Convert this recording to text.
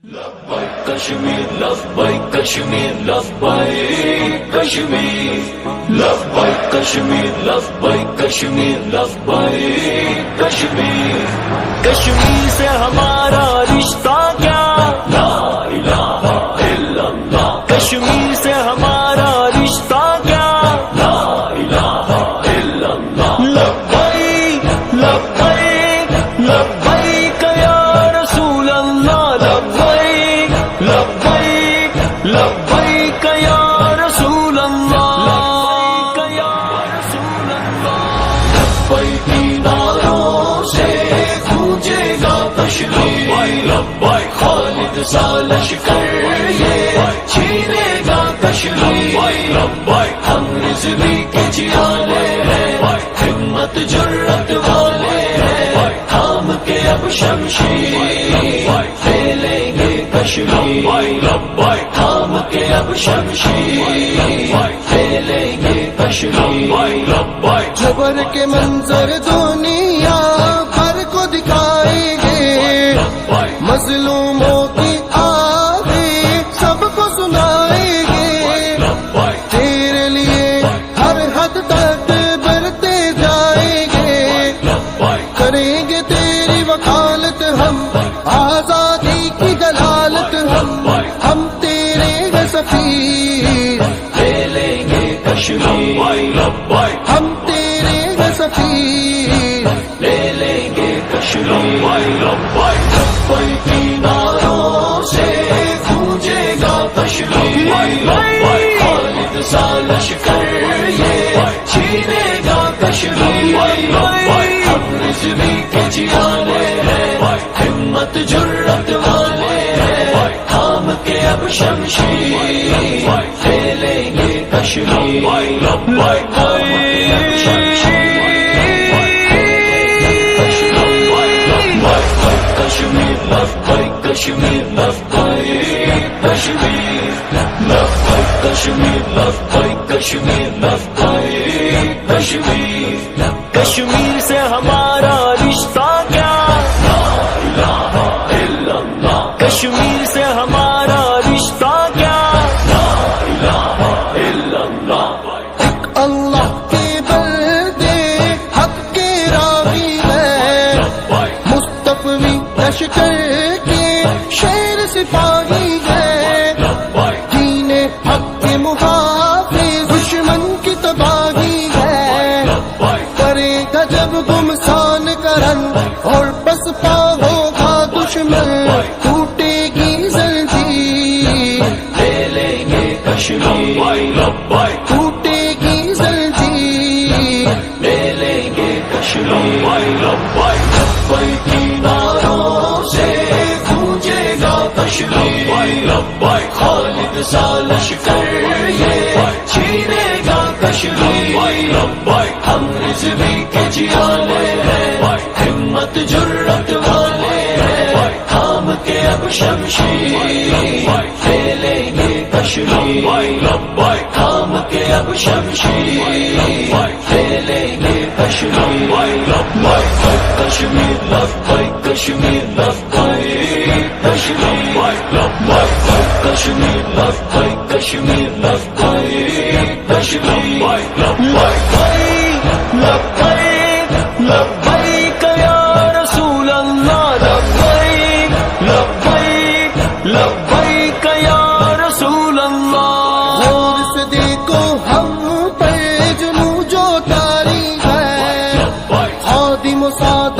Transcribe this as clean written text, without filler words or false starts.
لبیک کشمیر لبیک کشمیر لبیک کشمیر لبیک کشمیر لبیک کشمیر لبیک کشمیر کشمیر سے ہمارا رشتہ کیا لا الہ الا اللہ کشمیر سے ہمارا رشتہ کیا لا الہ الا اللہ لبیک لبیک لبیک یا رسول اللہ لبیک لبیک لبیک یا رسول اللہ لبیک یا رسول اللہ لبیک کی ناروں سے گونجے گا کشمیر لبیک خالد سا لشکر یہ چھینے گا کشمیر لبیک ہم رضوی کے جیانے ہیں ہمت جرت والے ہیں تھام کے اب شمشیر پھیلیں گے کشمیر لبیک تھام کے اب شمشیر پھیلیں گے کشمیر لبیک جبر کے منظر دنیا بھر کو دکھائیں گے مظلوموں کی آہیں سب کو سنائیں گے تیرے لیے ہر حد تک بڑھتے جائیں گے کریں گے تیری وکالت ہم آزادی کی دلالت ہم تیرے ہیں سفیر پھیلیں گے کشمیر لبیک ہم تیرے ہیں سفیر لے لیں گے کشمیر لبیک لبیک کی ناروں سے گونجے گا کشمیر لبیک خالد سا لشکر یہ چھینے گا کشمیر لبیک ہم رضوی کے جیانے ہیں ہمت جرت والے ہیں تھام کے اب شمشیر پھیلیں گے کشمیر لبیک تھام کے اب شمشیر کشمیر لبیک کشمیر لبیک کشمیر لبیک کشمیر لبیک کشمیر لبیک کشمیر کشمیر سے ہمارا رشتہ کیا لا الہ الا اللہ کشمیر سے ہمارا رشتہ کیا لا الہ الا اللہ اللہ کے بندے حق کے راوی ہے مصطفی لشکر کے شیر سپاہی ہے دین حق کے محافظ دشمن کی تباہی ہے کرے گا جب گمسان کرن اور بس پا ہوگا دشمن ٹوٹے گی زنجیر پھیلیں گے کشمیر لبیک ٹوٹے گی زنجیر لے لیں گے کشمیر لبیک لبیک کی ناروں سے گونجے گا کشمیر لبیک خالد سا لشکر یہ چھینے گا کشمیر لبیک ہم رضوی کے جیانے ہیں ہمت جرت والے ہیں تھام کے اب شمشیر پھیلیں گے کشمیر لبیک تھام کے اب شمشیر پھیلیں گے کشمیر لبیک کشمیر لبیک کشمیر لبیک کشمیر لبیک کشمیر لبیک کشمیر لبیک کشمیر لبیک لبیک لبیک یا رسول اللہ لبیک لبیک لبیک یا رسول اللہ اور سے دیکھو ہم پر جنو جو تاری ہے خادم و سعد